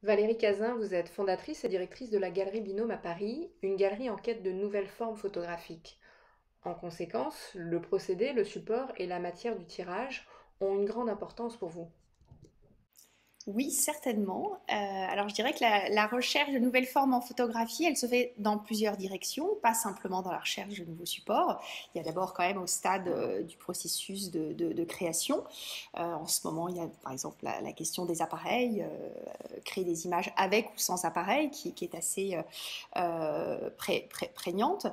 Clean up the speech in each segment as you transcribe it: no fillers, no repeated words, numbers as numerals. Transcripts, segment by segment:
Valérie Cazin, vous êtes fondatrice et directrice de la Galerie Binôme à Paris, une galerie en quête de nouvelles formes photographiques. En conséquence, le procédé, le support et la matière du tirage ont une grande importance pour vous. Oui, certainement. Alors, je dirais que la recherche de nouvelles formes en photographie, elle se fait dans plusieurs directions, pas simplement dans la recherche de nouveaux supports. Il y a d'abord quand même au stade du processus de création. En ce moment, il y a par exemple la question des appareils, créer des images avec ou sans appareil, qui est assez prégnante.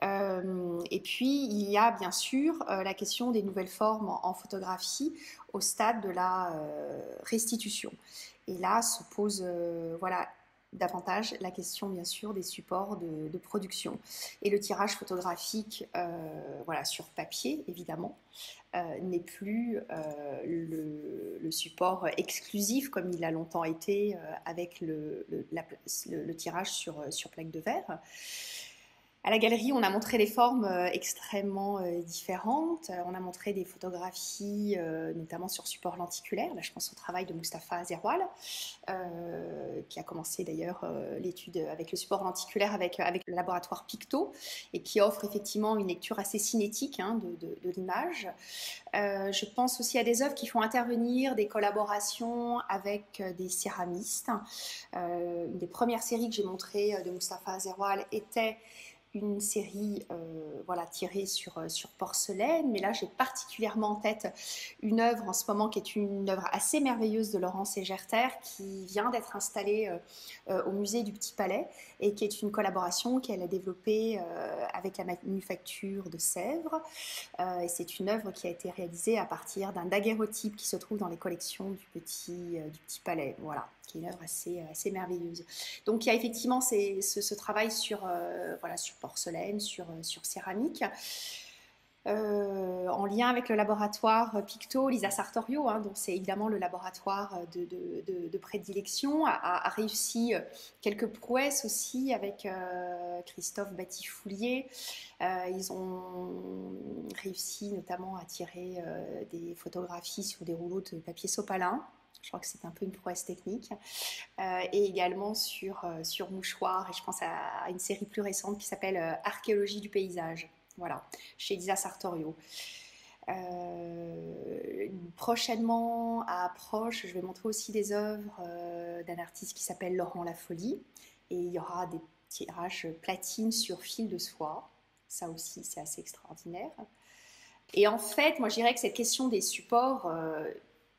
Et puis, il y a bien sûr la question des nouvelles formes en photographie au stade de la restitution. Et là se pose voilà, davantage la question bien sûr des supports de production. Et le tirage photographique voilà, sur papier évidemment n'est plus le support exclusif comme il a longtemps été avec le tirage sur plaque de verre. À la galerie, on a montré des formes extrêmement différentes. On a montré des photographies, notamment sur support lenticulaire. Là, je pense au travail de Mustapha Zerwal, qui a commencé d'ailleurs l'étude avec le support lenticulaire avec le laboratoire Picto, et qui offre effectivement une lecture assez cinétique hein, de l'image. Je pense aussi à des œuvres qui font intervenir des collaborations avec des céramistes. Une des premières séries que j'ai montrées de Mustapha Zerwal était une série voilà, tirée sur porcelaine, mais là j'ai particulièrement en tête une œuvre en ce moment qui est une œuvre assez merveilleuse de Laurence Egerter qui vient d'être installée au musée du Petit Palais et qui est une collaboration qu'elle a développée avec la manufacture de Sèvres. Et c'est une œuvre qui a été réalisée à partir d'un daguerreotype qui se trouve dans les collections du Petit Palais. Voilà, qui est une œuvre assez merveilleuse. Donc il y a effectivement ce travail voilà, sur porcelaine, sur céramique. En lien avec le laboratoire Picto, Lisa Sartorio, hein, dont c'est évidemment le laboratoire de prédilection, a réussi quelques prouesses aussi avec Christophe Batifoulier. Ils ont réussi notamment à tirer des photographies sur des rouleaux de papier sopalin. Je crois que c'est un peu une prouesse technique. Et également sur mouchoir. Et je pense à une série plus récente qui s'appelle Archéologie du paysage. Voilà, chez Lisa Sartorio. Prochainement, à Approche, je vais montrer aussi des œuvres d'un artiste qui s'appelle Laurent Lafolie. Et il y aura des tirages platine sur fil de soie. Ça aussi, c'est assez extraordinaire. Et en fait, moi, je dirais que cette question des supports,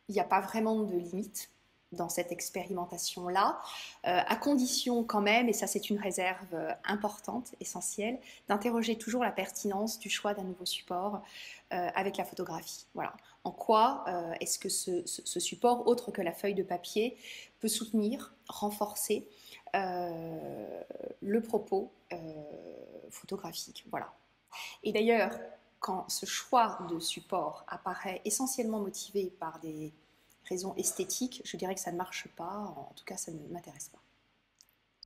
il n'y a pas vraiment de limite dans cette expérimentation-là, à condition quand même, et ça c'est une réserve importante, essentielle, d'interroger toujours la pertinence du choix d'un nouveau support avec la photographie. Voilà. En quoi est-ce que ce support, autre que la feuille de papier, peut soutenir, renforcer le propos photographique. Voilà. Et d'ailleurs, quand ce choix de support apparaît essentiellement motivé par des raisons esthétiques, je dirais que ça ne marche pas, en tout cas ça ne m'intéresse pas.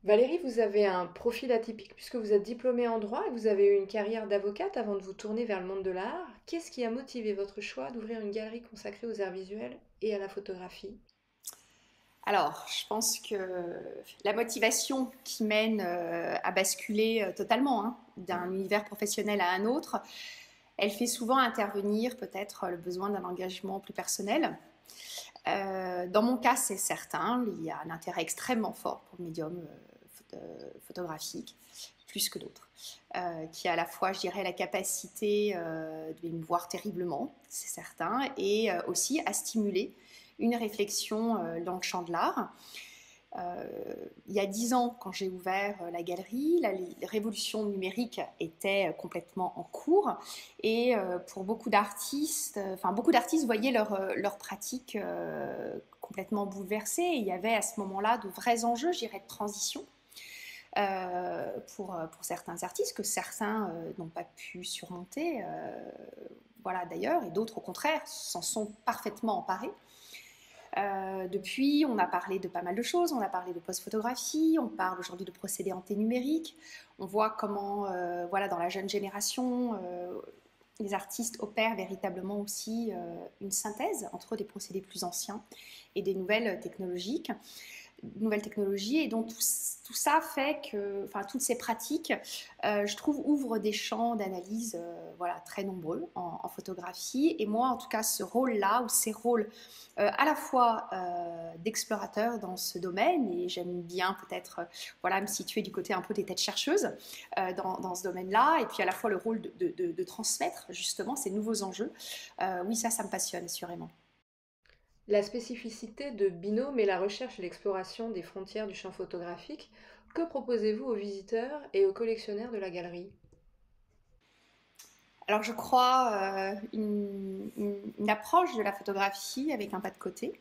Valérie, vous avez un profil atypique puisque vous êtes diplômée en droit et vous avez eu une carrière d'avocate avant de vous tourner vers le monde de l'art. Qu'est-ce qui a motivé votre choix d'ouvrir une galerie consacrée aux arts visuels et à la photographie? Alors, je pense que la motivation qui mène à basculer totalement hein, d'un univers professionnel à un autre, elle fait souvent intervenir peut-être le besoin d'un engagement plus personnel. Dans mon cas, c'est certain, il y a un intérêt extrêmement fort pour le médium photographique, plus que d'autres, qui a à la fois, je dirais, la capacité de m'émouvoir terriblement, c'est certain, et aussi à stimuler une réflexion dans le champ de l'art. Euh, il y a 10 ans, quand j'ai ouvert la galerie, la révolution numérique était complètement en cours et pour beaucoup d'artistes, enfin beaucoup d'artistes voyaient leur pratique complètement bouleversée. Et il y avait à ce moment-là de vrais enjeux, je dirais, de transition pour certains artistes que certains n'ont pas pu surmonter. Voilà d'ailleurs, et d'autres au contraire s'en sont parfaitement emparés. Depuis, on a parlé de pas mal de choses. On a parlé de post-photographie, on parle aujourd'hui de procédés anténumériques. On voit comment, voilà, dans la jeune génération, les artistes opèrent véritablement aussi une synthèse entre des procédés plus anciens et des nouvelles technologiques. nouvelles technologies. Et donc tout ça fait que, enfin, toutes ces pratiques, je trouve, ouvrent des champs d'analyse voilà, très nombreux en photographie. Et moi, en tout cas, ce rôle-là, ou ces rôles à la fois d'explorateur dans ce domaine, et j'aime bien peut-être voilà, me situer du côté un peu des têtes chercheuses dans ce domaine-là, et puis à la fois le rôle de transmettre justement ces nouveaux enjeux. Oui, ça me passionne assurément. La spécificité de Binôme est la recherche et l'exploration des frontières du champ photographique. Que proposez-vous aux visiteurs et aux collectionneurs de la galerie? Alors je crois une approche de la photographie avec un pas de côté.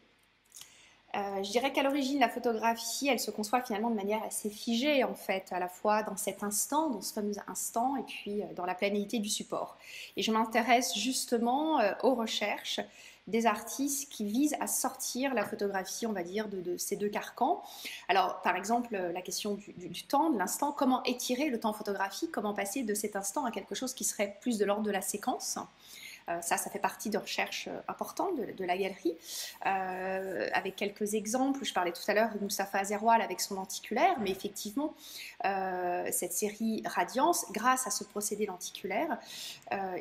Je dirais qu'à l'origine, la photographie, elle se conçoit finalement de manière assez figée, en fait, à la fois dans cet instant, dans ce fameux instant, et puis dans la planéité du support. Et je m'intéresse justement aux recherches des artistes qui visent à sortir la photographie, on va dire, de ces deux carcans. Alors, par exemple, la question du temps, de l'instant, comment étirer le temps photographique, comment passer de cet instant à quelque chose qui serait plus de l'ordre de la séquence. Ça fait partie de recherches importantes de la galerie. Avec quelques exemples, je parlais tout à l'heure de Moustapha Azerwal avec son lenticulaire, mais effectivement, cette série Radiance, grâce à ce procédé lenticulaire,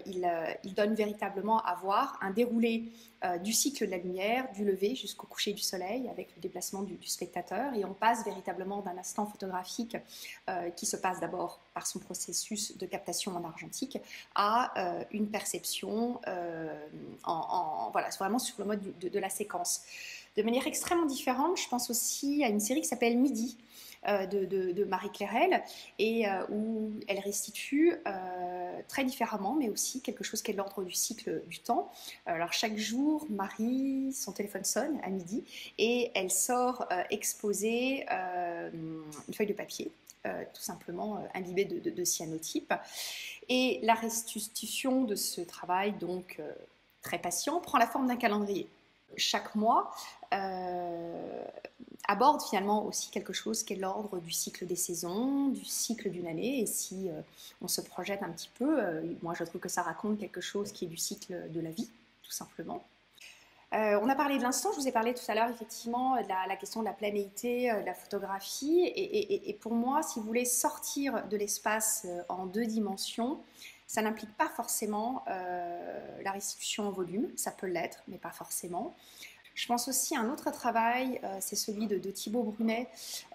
il donne véritablement à voir un déroulé du cycle de la lumière, du lever jusqu'au coucher du soleil, avec le déplacement du spectateur. Et on passe véritablement d'un instant photographique qui se passe d'abord par son processus de captation en argentique à une perception voilà, vraiment sur le mode de la séquence. De manière extrêmement différente, je pense aussi à une série qui s'appelle Midi, de Marie Clairel, et où elle restitue très différemment, mais aussi quelque chose qui est de l'ordre du cycle du temps. Alors chaque jour, Marie, son téléphone sonne à midi, et elle sort exposer une feuille de papier, tout simplement imbibée de cyanotype. Et la restitution de ce travail, donc très patient, prend la forme d'un calendrier. Chaque mois aborde finalement aussi quelque chose qui est l'ordre du cycle des saisons, du cycle d'une année. Et si on se projette un petit peu, moi je trouve que ça raconte quelque chose qui est du cycle de la vie, tout simplement. On a parlé de l'instant, je vous ai parlé tout à l'heure effectivement de la question de la planéité, de la photographie. Et pour moi, si vous voulez sortir de l'espace en deux dimensions, ça n'implique pas forcément la restitution en volume, ça peut l'être, mais pas forcément. Je pense aussi à un autre travail, c'est celui de Thibaut Brunet,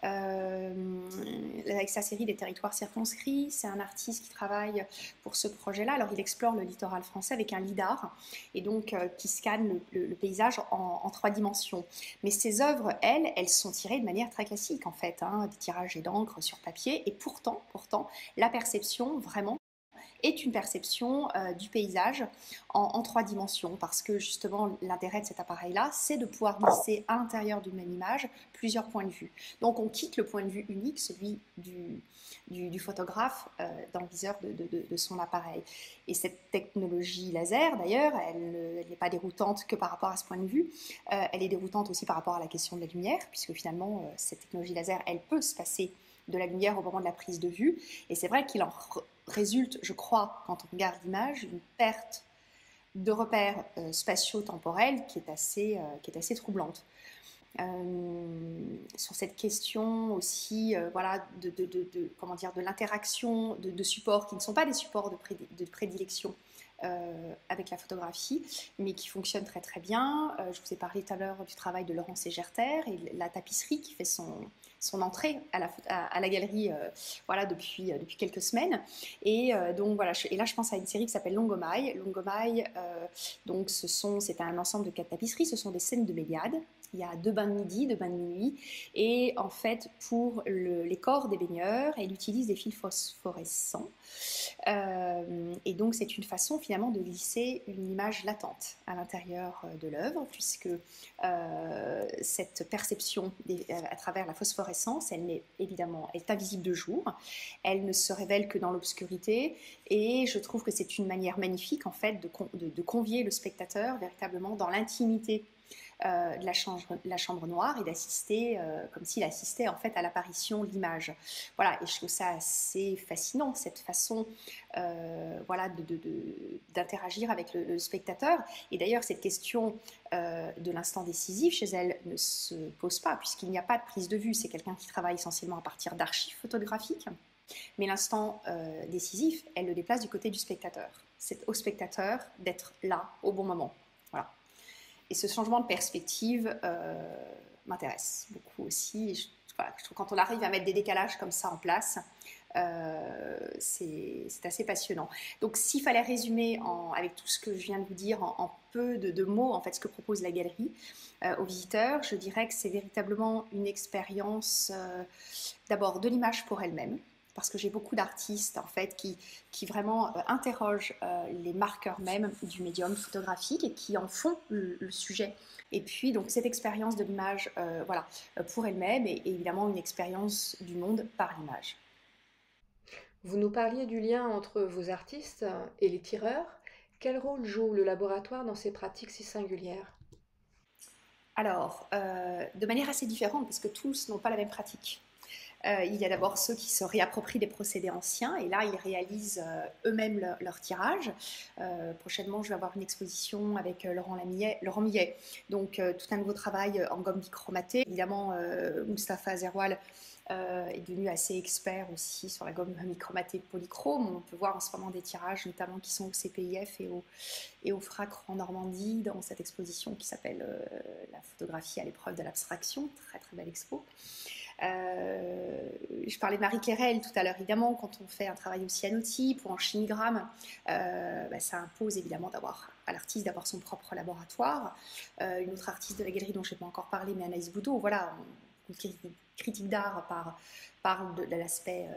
avec sa série des territoires circonscrits. C'est un artiste qui travaille pour ce projet-là. Alors il explore le littoral français avec un lidar, et donc qui scanne le paysage en trois dimensions. Mais ces œuvres, elles sont tirées de manière très classique en fait, hein, des tirages et d'encre sur papier, et pourtant, la perception vraiment est une perception du paysage en trois dimensions, parce que justement l'intérêt de cet appareil-là, c'est de pouvoir glisser à l'intérieur d'une même image plusieurs points de vue. Donc on quitte le point de vue unique, celui du photographe dans le viseur de son appareil. Et cette technologie laser, d'ailleurs, elle n'est pas déroutante que par rapport à ce point de vue, elle est déroutante aussi par rapport à la question de la lumière, puisque finalement cette technologie laser, elle peut se passer de la lumière au moment de la prise de vue. Et c'est vrai qu'il en résulte, je crois, quand on regarde l'image, une perte de repères spatio-temporels qui est assez troublante. Sur cette question aussi voilà, comment dire, de l'interaction de supports qui ne sont pas des supports de prédilection avec la photographie, mais qui fonctionnent très très bien. Je vous ai parlé tout à l'heure du travail de Laurence Egerter et la tapisserie qui fait son entrée à la galerie voilà, depuis quelques semaines. Et donc voilà, et là je pense à une série qui s'appelle Longomaille. Longomaille, donc c'est un ensemble de 4 tapisseries, ce sont des scènes de baignade. Il y a 2 bains de midi, 2 bains de minuit, et en fait pour les corps des baigneurs, elle utilise des fils phosphorescents. Et donc c'est une façon finalement de glisser une image latente à l'intérieur de l'œuvre, puisque cette perception à travers la phosphorescence, elle est invisible de jour, elle ne se révèle que dans l'obscurité, et je trouve que c'est une manière magnifique en fait de convier le spectateur véritablement dans l'intimité de la chambre noire et d'assister, comme s'il assistait en fait à l'apparition de l'image. Voilà, et je trouve ça assez fascinant, cette façon voilà, d'interagir avec le spectateur. Et d'ailleurs, cette question de l'instant décisif chez elle ne se pose pas, puisqu'il n'y a pas de prise de vue. C'est quelqu'un qui travaille essentiellement à partir d'archives photographiques. Mais l'instant décisif, elle le déplace du côté du spectateur. C'est au spectateur d'être là au bon moment. Voilà. Et ce changement de perspective m'intéresse beaucoup aussi. Et voilà, je trouve que quand on arrive à mettre des décalages comme ça en place, c'est assez passionnant. Donc s'il fallait résumer avec tout ce que je viens de vous dire en peu de mots, en fait, ce que propose la galerie aux visiteurs, je dirais que c'est véritablement une expérience d'abord de l'image pour elle-même, parce que j'ai beaucoup d'artistes en fait qui vraiment interrogent les marqueurs même du médium photographique et qui en font le sujet. Et puis donc cette expérience de l'image voilà, pour elle-même et évidemment une expérience du monde par l'image. Vous nous parliez du lien entre vos artistes et les tireurs. Quel rôle joue le laboratoire dans ces pratiques si singulières? Alors, de manière assez différente, parce que tous n'ont pas la même pratique. Il y a d'abord ceux qui se réapproprient des procédés anciens et là ils réalisent eux-mêmes leur tirage. Prochainement je vais avoir une exposition avec Laurent Millet, donc tout un nouveau travail en gomme bichromatée. Évidemment Mustapha Zerwal est devenu assez expert aussi sur la gomme bichromatée polychrome. On peut voir en ce moment des tirages notamment qui sont au CPIF et au FRAC en Normandie dans cette exposition qui s'appelle La photographie à l'épreuve de l'abstraction, très très belle expo. Je parlais de Marie Clairel tout à l'heure, évidemment, quand on fait un travail au cyanotype ou en chimigramme, ça impose évidemment à l'artiste d'avoir son propre laboratoire. Une autre artiste de la galerie dont je n'ai pas encore parlé, mais Anaïs Boudot, voilà, une critique d'art parle de l'aspect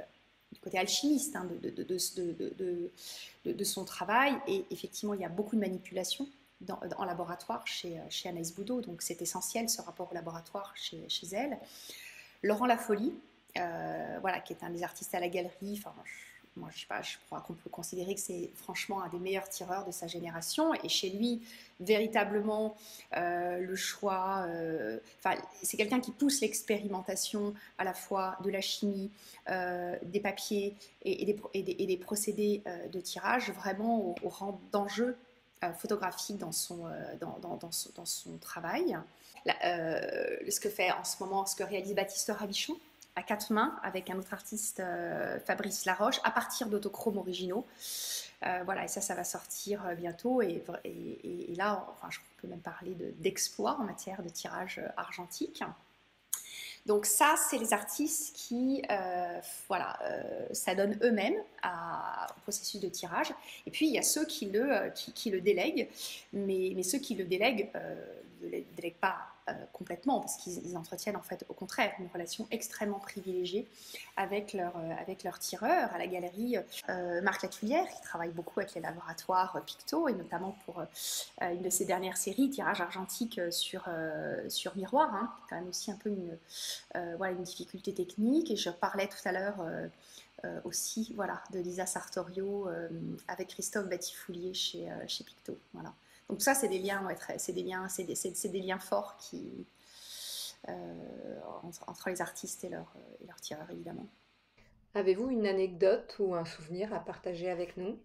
du côté alchimiste hein, de son travail, et effectivement il y a beaucoup de manipulation en laboratoire chez Anaïs Boudot, donc c'est essentiel ce rapport au laboratoire chez elle. Laurent Lafolie, voilà, qui est un des artistes à la galerie. Enfin, moi, je sais pas, je crois qu'on peut considérer que c'est franchement un des meilleurs tireurs de sa génération. Et chez lui, véritablement, le choix. C'est quelqu'un qui pousse l'expérimentation à la fois de la chimie, des papiers et des procédés de tirage vraiment au rang d'enjeu photographique dans son travail. Ce que fait en ce moment, ce que réalise Baptiste Rabichon à quatre mains avec un autre artiste, Fabrice Laroche, à partir d'autochromes originaux. Voilà, et ça va sortir bientôt. Et là, enfin, je peux même parler d'exploit en matière de tirage argentique. Donc ça, c'est les artistes qui s'adonnent eux-mêmes au processus de tirage. Et puis, il y a ceux qui le délèguent, mais ceux qui le délèguent ne le délèguent pas complètement, parce qu'ils entretiennent en fait au contraire une relation extrêmement privilégiée avec leur tireur. À la galerie, Marc Latulière, qui travaille beaucoup avec les laboratoires Picto, et notamment pour une de ses dernières séries, tirage argentique sur miroir, hein, qui est quand même aussi un peu une difficulté technique. Et je parlais tout à l'heure aussi de Lisa Sartorio avec Christophe Batifoulier chez Picto. Voilà. Donc ça, c'est des liens, c'est des liens forts entre les artistes et leurs tireurs, évidemment. Avez-vous une anecdote ou un souvenir à partager avec nous?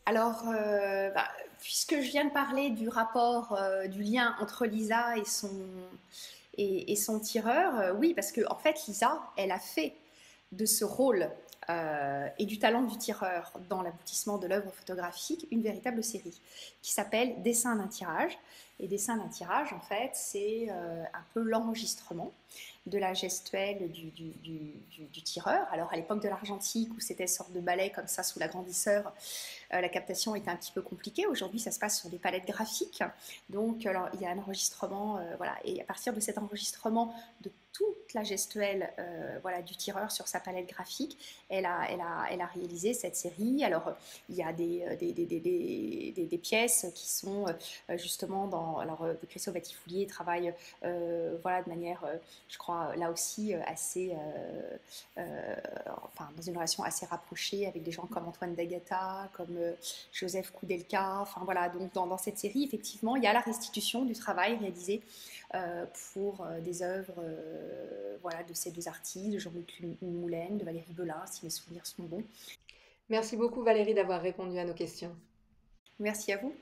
Alors, puisque je viens de parler du rapport, du lien entre Lisa et son tireur, oui, parce que en fait, Lisa, elle a fait de ce rôle et du talent du tireur dans l'aboutissement de l'œuvre photographique une véritable série qui s'appelle Dessin d'un tirage. Et Dessin d'un tirage, en fait, c'est un peu l'enregistrement de la gestuelle du tireur. Alors à l'époque de l'argentique, où c'était une sorte de ballet comme ça sous l'agrandisseur, la captation était un petit peu compliquée. Aujourd'hui, ça se passe sur des palettes graphiques. Donc alors, il y a un enregistrement, et à partir de cet enregistrement de toute la gestuelle du tireur sur sa palette graphique, elle a réalisé cette série. Alors il y a des pièces qui sont justement Christophe Batifoulier travaille voilà, de manière, je crois, là aussi assez, enfin, dans une relation assez rapprochée avec des gens comme Antoine D'Agata, comme Joseph Koudelka. Enfin voilà, donc dans cette série, effectivement, il y a la restitution du travail réalisé pour des œuvres voilà, de ces deux artistes, de Jean-Luc Moulin, de Valérie Belin, si mes souvenirs sont bons. Merci beaucoup Valérie d'avoir répondu à nos questions. Merci à vous.